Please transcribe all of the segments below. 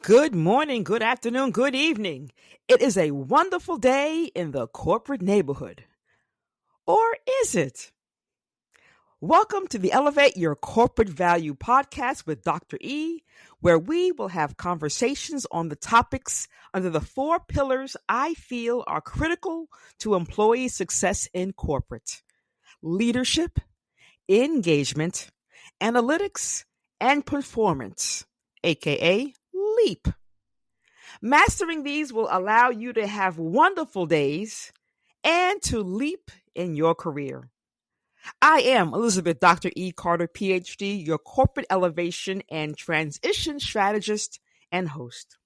Good morning, good afternoon, good evening. It is a wonderful day in the corporate neighborhood. Or is it? Welcome to the Elevate Your Corporate Value podcast with Dr. E, where we will have conversations on the topics under the four pillars I feel are critical to employee success in corporate: leadership, engagement, analytics, and performance, aka LEAP. Mastering these will allow you to have wonderful days and to leap in your career. I am Elizabeth Dr. E. Carter, PhD, your corporate elevation and transition strategist and host.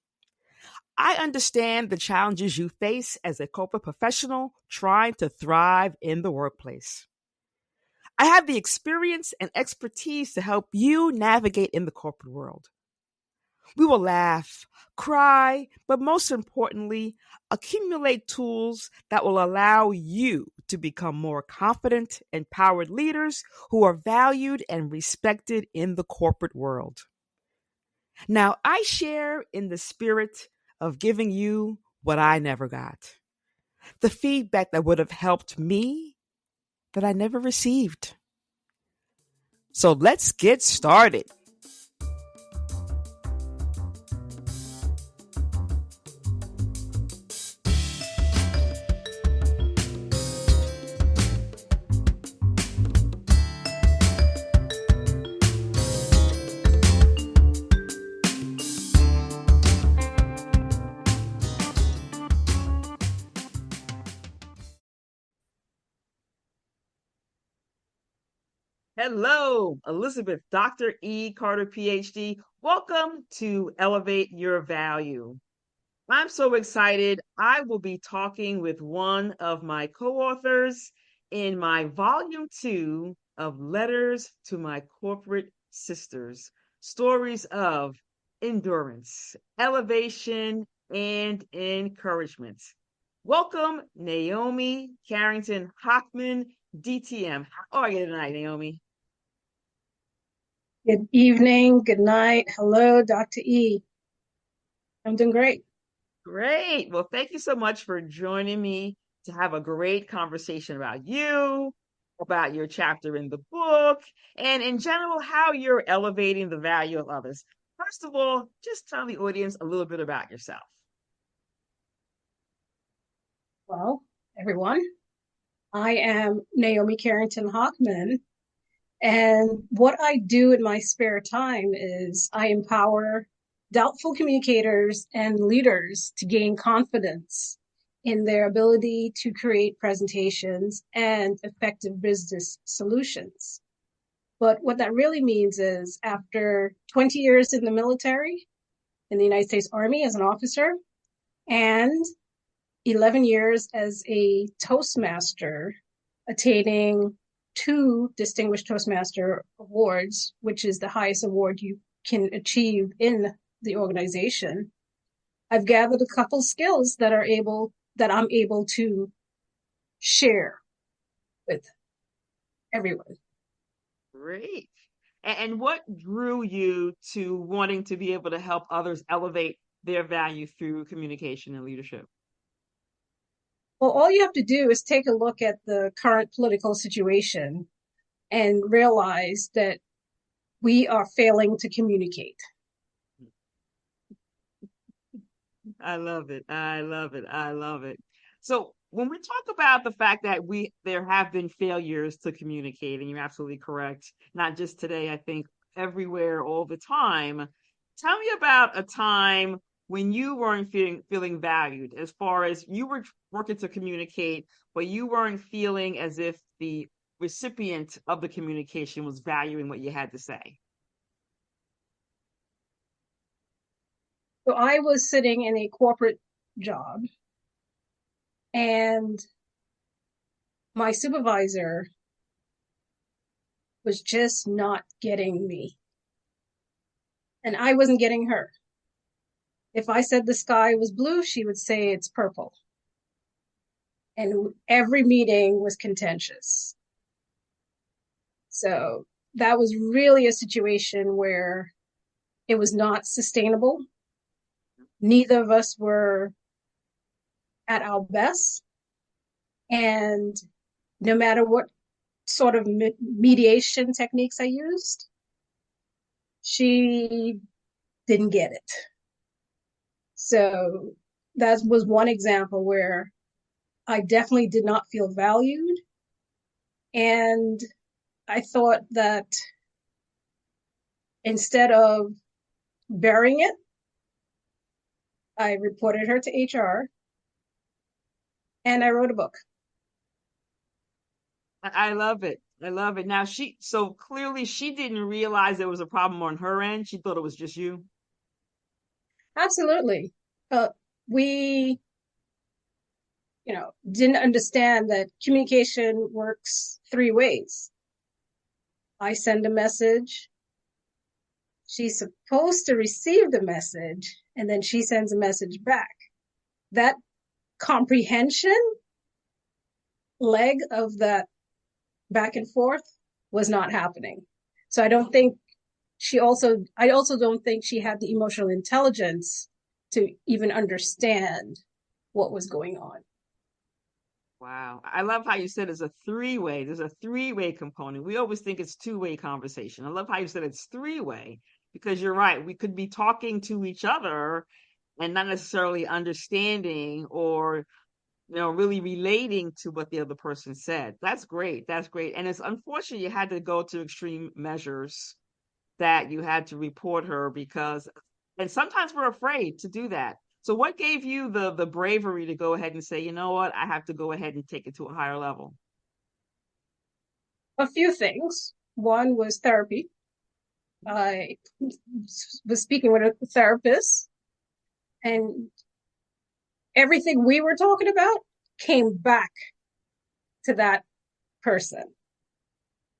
I understand the challenges you face as a corporate professional trying to thrive in the workplace. I have the experience and expertise to help you navigate in the corporate world. We will laugh, cry, but most importantly, accumulate tools that will allow you to become more confident, empowered leaders who are valued and respected in the corporate world. Now, I share in the spirit of giving you what I never got, the feedback that would have helped me that I never received. So let's get started. Hello, Elizabeth, Dr. E. Carter, PhD. Welcome to Elevate Your Value. I'm so excited. I will be talking with one of my co-authors in my volume 2 of Letters to My Corporate Sisters, stories of endurance, elevation, and encouragement. Welcome, Naomi Carrington-Hockman, DTM. How are you tonight, Naomi? Good evening, good night. Hello, Dr. E. I'm doing great. Great. Well, thank you so much for joining me to have a great conversation about you, about your chapter in the book, and in general, how you're elevating the value of others. First of all, just tell the audience a little bit about yourself. Well, everyone, I am Naomi Carrington-Hockman, and what I do in my spare time is I empower doubtful communicators and leaders to gain confidence in their ability to create presentations and effective business solutions. But what that really means is after 20 years in the military, in the United States Army as an officer, and 11 years as a Toastmaster, attaining 2 Distinguished Toastmaster Awards, which is the highest award you can achieve in the organization. I've gathered a couple skills that I'm able to share with everyone. Great. And what drew you to wanting to be able to help others elevate their value through communication and leadership? Well, all you have to do is take a look at the current political situation and realize that we are failing to communicate. I love it. I love it. I love it. So when we talk about the fact that there have been failures to communicate, and you're absolutely correct, not just today, I think everywhere all the time. Tell me about a time when you weren't feeling valued, as far as you were working to communicate, but you weren't feeling as if the recipient of the communication was valuing what you had to say. So I was sitting in a corporate job, and my supervisor was just not getting me, and I wasn't getting her. If I said the sky was blue, she would say it's purple. And every meeting was contentious. So that was really a situation where it was not sustainable. Neither of us were at our best. And no matter what sort of mediation techniques I used, she didn't get it. So that was one example where I definitely did not feel valued. And I thought that instead of burying it, I reported her to HR and I wrote a book. I love it. I love it. Now so clearly she didn't realize there was a problem on her end. She thought it was just you. Absolutely. We, didn't understand that communication works three ways. I send a message. She's supposed to receive the message, and then she sends a message back. That comprehension leg of that back and forth was not happening. So I also don't think she had the emotional intelligence to even understand what was going on. Wow. I love how you said it's a three-way. There's a three-way component. We always think it's two-way conversation. I love how you said it's three-way because you're right. We could be talking to each other and not necessarily understanding or really relating to what the other person said. That's great. That's great. And it's unfortunate you had to go to extreme measures that you had to report her because, and sometimes we're afraid to do that. So what gave you the bravery to go ahead and say, you know what, I have to go ahead and take it to a higher level? A few things. One was therapy. I was speaking with a therapist, and everything we were talking about came back to that person.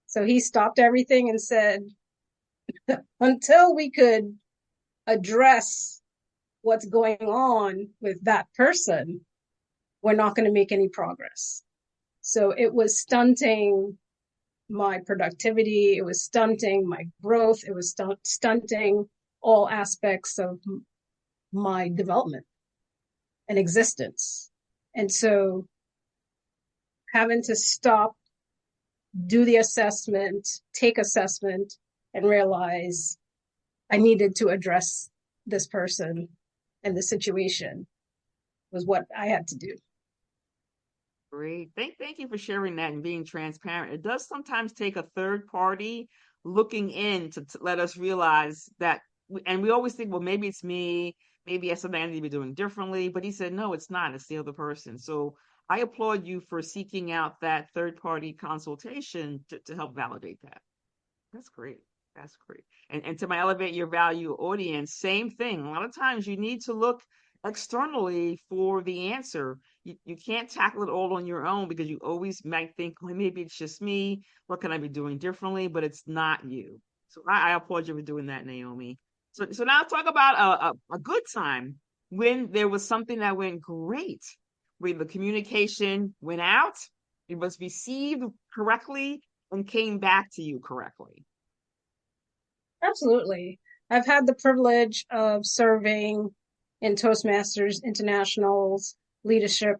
So he stopped everything and said, until we could address what's going on with that person, we're not going to make any progress. So it was stunting my productivity. It was stunting my growth. It was stunting all aspects of my development and existence. And so having to stop, do the assessment, take assessment, and realize I needed to address this person and the situation was what I had to do. Great. Thank you for sharing that and being transparent. It does sometimes take a third party looking in to let us realize that, and we always think, well, maybe it's me, maybe it's something I need to be doing differently. But he said, no, it's not. It's the other person. So I applaud you for seeking out that third party consultation to help validate that. That's great. That's great. And to my elevate your value audience, same thing. A lot of times you need to look externally for the answer. You can't tackle it all on your own because you always might think, well, maybe it's just me. What can I be doing differently? But it's not you. So I applaud you for doing that, Naomi. So now talk about a good time when there was something that went great, where the communication went out, it was received correctly, and came back to you correctly. Absolutely. I've had the privilege of serving in Toastmasters International's leadership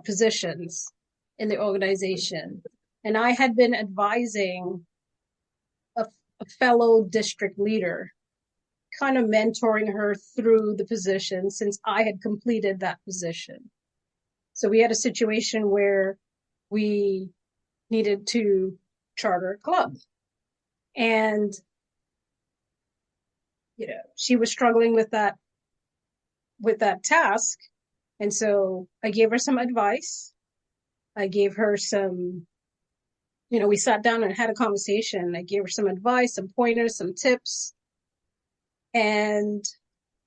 positions in the organization. And I had been advising a fellow district leader, kind of mentoring her through the position since I had completed that position. So we had a situation where we needed to charter a club. And, she was struggling with that task. And so I gave her some advice. I gave her some, we sat down and had a conversation. I gave her some advice, some pointers, some tips. And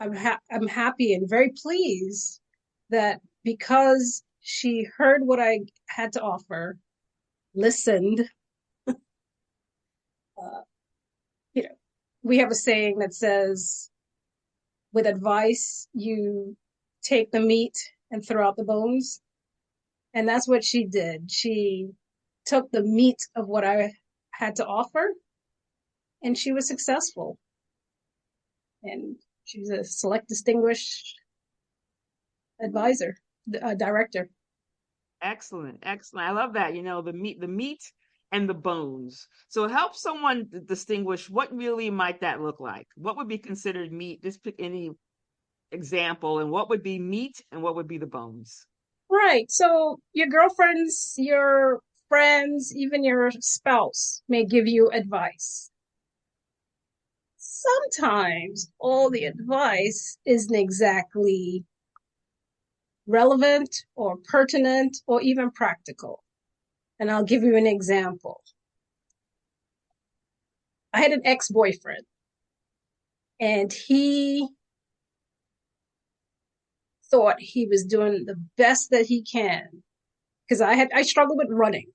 I'm happy and very pleased that because she heard what I had to offer, listened, uh, you know, we have a saying that says, with advice, you take the meat and throw out the bones. And that's what she did. She took the meat of what I had to offer and she was successful. And She's a select distinguished advisor, director. Excellent, excellent. I love that. The meat and the bones. So it helps someone distinguish what really might that look like. What would be considered meat? Just pick any example, and what would be meat and what would be the bones. Right. So your girlfriends, your friends, even your spouse may give you advice. Sometimes all the advice isn't exactly relevant or pertinent or even practical. And I'll give you an example. I had an ex-boyfriend and he thought he was doing the best that he can because I struggled with running.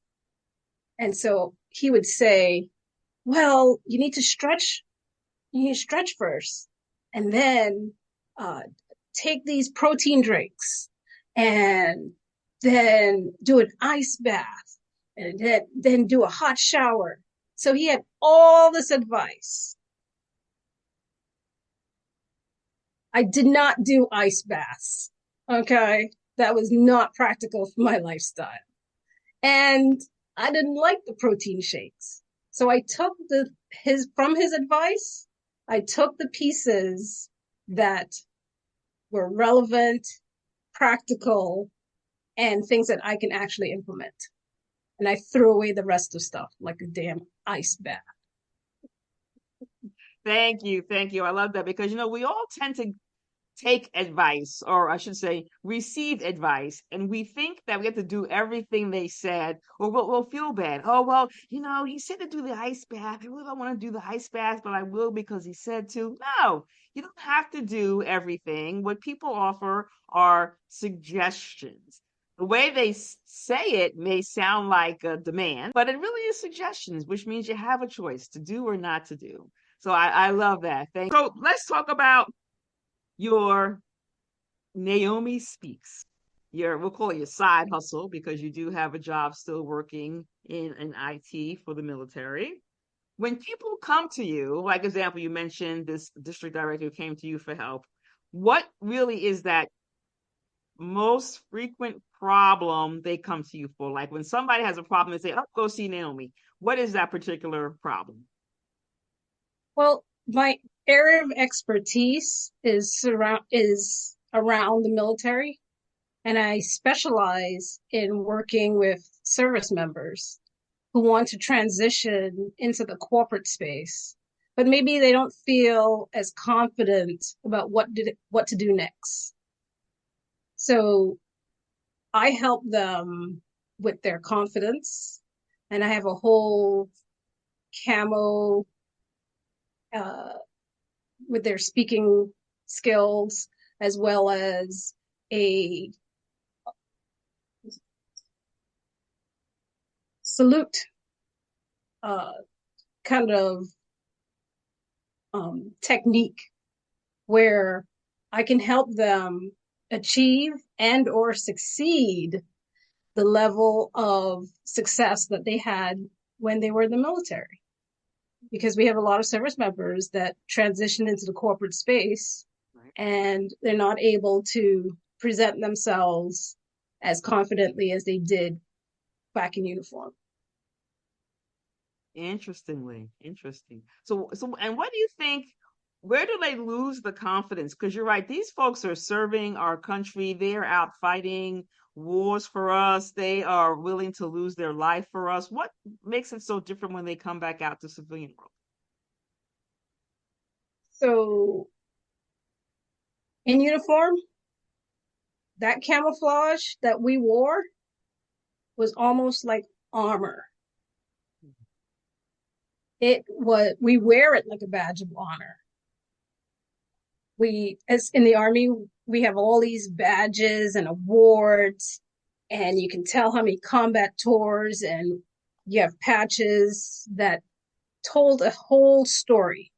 And so he would say, well, you need to stretch first and then uh, take these protein drinks and then do an ice bath and then do a hot shower. So he had all this advice. I did not do ice baths. Okay. That was not practical for my lifestyle. And I didn't like the protein shakes. So I took from his advice, I took the pieces that were relevant, practical, and things that I can actually implement. And I threw away the rest of stuff like a damn ice bath. Thank you, thank you. I love that because we all tend to take advice, or I should say, receive advice, and we think that we have to do everything they said, or we'll feel bad. Oh, well, he said to do the ice bath. I really don't want to do the ice bath, but I will because he said to. No, you don't have to do everything. What people offer are suggestions. The way they say it may sound like a demand, but it really is suggestions, which means you have a choice to do or not to do. So I love that. Thank you. So let's talk about your Naomi Speaks. We'll call it your side hustle because you do have a job still working in IT for the military. When people come to you, like example, you mentioned this district director who came to you for help. What really is that most frequent problem they come to you for? Like when somebody has a problem, they say, "Oh, go see Naomi." What is that particular problem? Well, my area of expertise is around the military, and I specialize in working with service members who want to transition into the corporate space, but maybe they don't feel as confident about what to do next. So I help them with their confidence, and I have a whole camo uh, with their speaking skills, as well as a salute uh, kind of technique where I can help them achieve and or succeed the level of success that they had when they were in the military. Because we have a lot of service members that transition into the corporate space Right. and they're not able to present themselves as confidently as they did back in uniform. Interesting. So, and what do you think? Where do they lose the confidence? Because you're right, these folks are serving our country. They're out fighting wars for us. They are willing to lose their life for us. What makes it so different when they come back out to civilian world? So in uniform, that camouflage that we wore was almost like armor. We wear it like a badge of honor. As in the Army, we have all these badges and awards, and you can tell how many combat tours, and you have patches that told a whole story.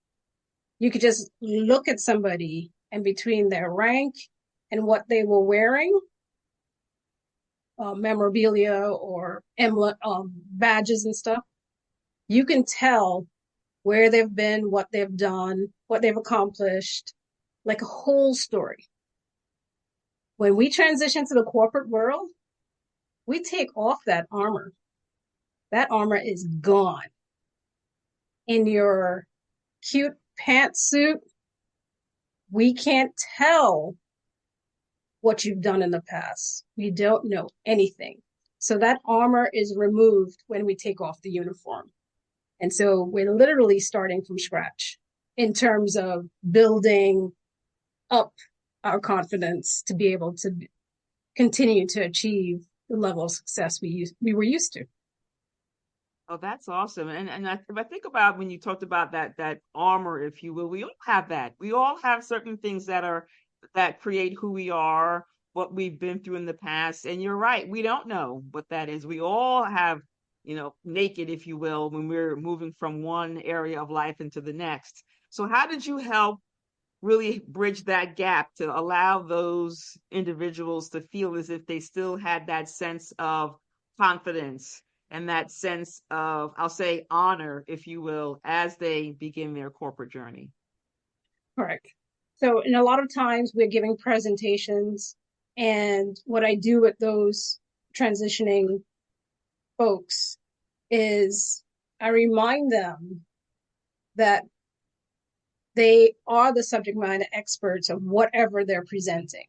You could just look at somebody, and between their rank and what they were wearing, memorabilia or emblem, badges and stuff, you can tell where they've been, what they've done, what they've accomplished. like a whole story. When we transition to the corporate world, we take off that armor. That armor is gone. In your cute pantsuit, we can't tell what you've done in the past. We don't know anything. So that armor is removed when we take off the uniform. And so we're literally starting from scratch in terms of building up our confidence to be able to continue to achieve the level of success we were used to. Oh, that's awesome. And if I think about when you talked about that armor, if you will, we all have that. We all have certain things that create who we are, what we've been through in the past. And you're right, we don't know what that is. We all have, naked, if you will, when we're moving from one area of life into the next. So how did you help really bridge that gap to allow those individuals to feel as if they still had that sense of confidence and that sense of, I'll say, honor, if you will, as they begin their corporate journey? Correct. So, in a lot of times we're giving presentations, and what I do with those transitioning folks is I remind them that they are the subject matter experts of whatever they're presenting.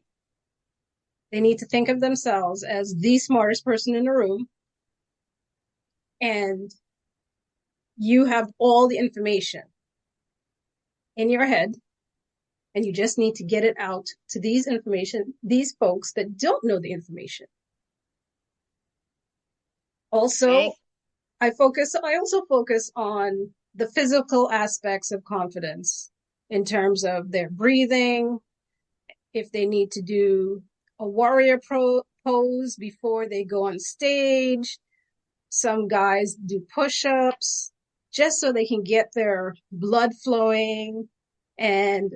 They need to think of themselves as the smartest person in the room, and you have all the information in your head, and you just need to get it out to these folks that don't know the information. Also, Thank I also focus on the physical aspects of confidence in terms of their breathing, if they need to do a warrior pose before they go on stage. Some guys do push-ups just so they can get their blood flowing and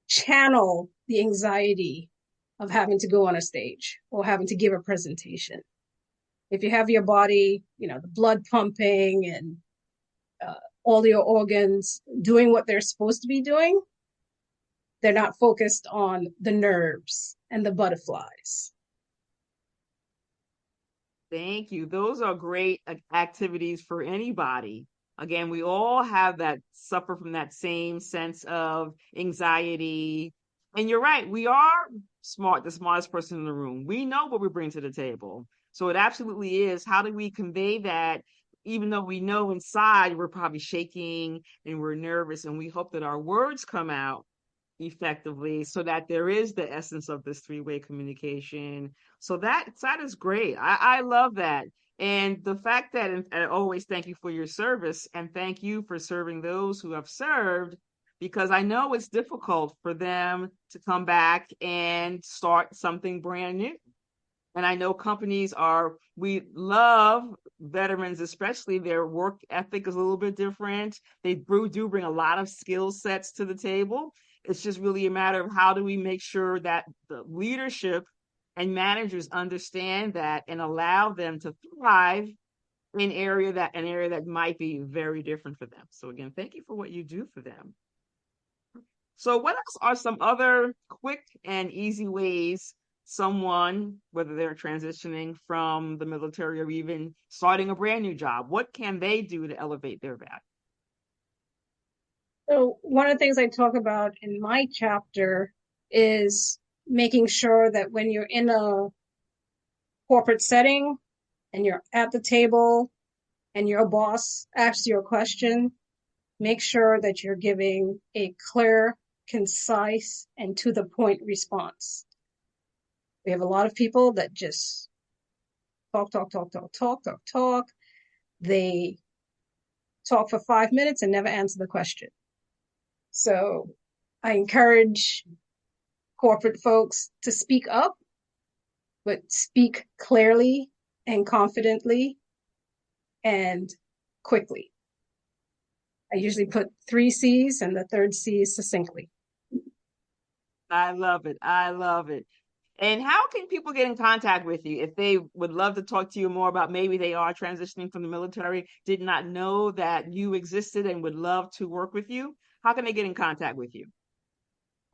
channel the anxiety of having to go on a stage or having to give a presentation. If you have your body, the blood pumping and all your organs doing what they're supposed to be doing, they're not focused on the nerves and the butterflies. Thank you. Those are great activities for anybody. Again, we all have that suffer from that same sense of anxiety. And you're right, we are smart, the smartest person in the room. We know what we bring to the table. So it absolutely is. How do we convey that, even though we know inside we're probably shaking and we're nervous, and we hope that our words come out effectively so that there is the essence of this three-way communication. So that is great. I love that. And the fact that, and always thank you for your service, and thank you for serving those who have served, because I know it's difficult for them to come back and start something brand new. And I know we love veterans, especially their work ethic is a little bit different. They do bring a lot of skill sets to the table. It's just really a matter of how do we make sure that the leadership and managers understand that and allow them to thrive in an area that might be very different for them. So again, thank you for what you do for them. So what else are some other quick and easy ways someone, whether they're transitioning from the military or even starting a brand new job, what can they do to elevate their value? So, one of the things I talk about in my chapter is making sure that when you're in a corporate setting and you're at the table and your boss asks you a question, make sure that you're giving a clear, concise, and to the point response. We have a lot of people that just talk, talk, talk, talk, talk, talk, talk. They talk for 5 minutes and never answer the question. So I encourage corporate folks to speak up, but speak clearly and confidently and quickly. I usually put 3 C's, and the third C is succinctly. I love it. I love it. And how can people get in contact with you if they would love to talk to you more about maybe they are transitioning from the military, did not know that you existed and would love to work with you? How can they get in contact with you?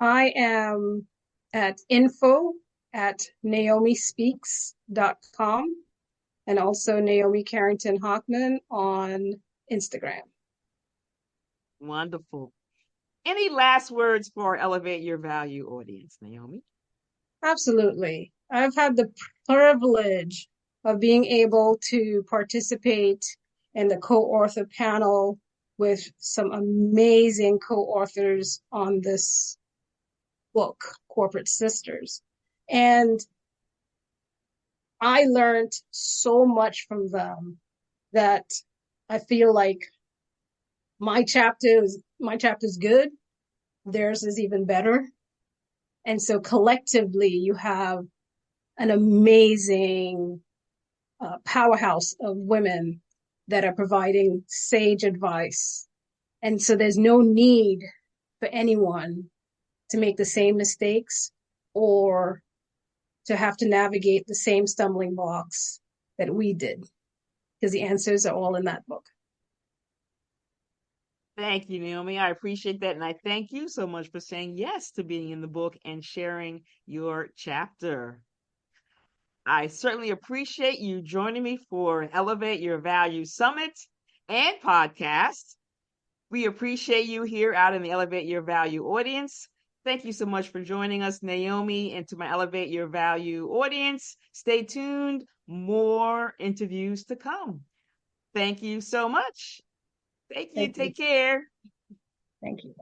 I am at info@naomispeaks.com and also Naomi Carrington-Hockman on Instagram. Wonderful. Any last words for our Elevate Your Value audience, Naomi? Absolutely. I've had the privilege of being able to participate in the co-author panel with some amazing co-authors on this book, Corporate Sisters. And I learned so much from them that I feel like my chapter is good. Theirs is even better. And so collectively, you have an amazing powerhouse of women that are providing sage advice. And so there's no need for anyone to make the same mistakes or to have to navigate the same stumbling blocks that we did, because the answers are all in that book. Thank you, Naomi. I appreciate that. And I thank you so much for saying yes to being in the book and sharing your chapter. I certainly appreciate you joining me for Elevate Your Value Summit and podcast. We appreciate you here out in the Elevate Your Value audience. Thank you so much for joining us, Naomi, and to my Elevate Your Value audience. Stay tuned. More interviews to come. Thank you so much. Thank you. Take care. Thank you.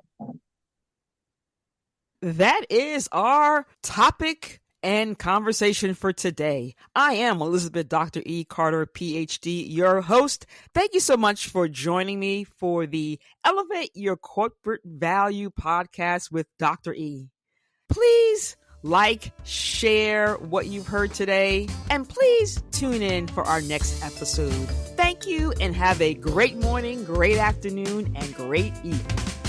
That is our topic and conversation for today. I am Elizabeth Dr. E. Carter, PhD, your host. Thank you so much for joining me for the Elevate Your Corporate Value podcast with Dr. E. Please like, share what you've heard today, and please tune in for our next episode. Thank you and have a great morning, great afternoon, and great evening.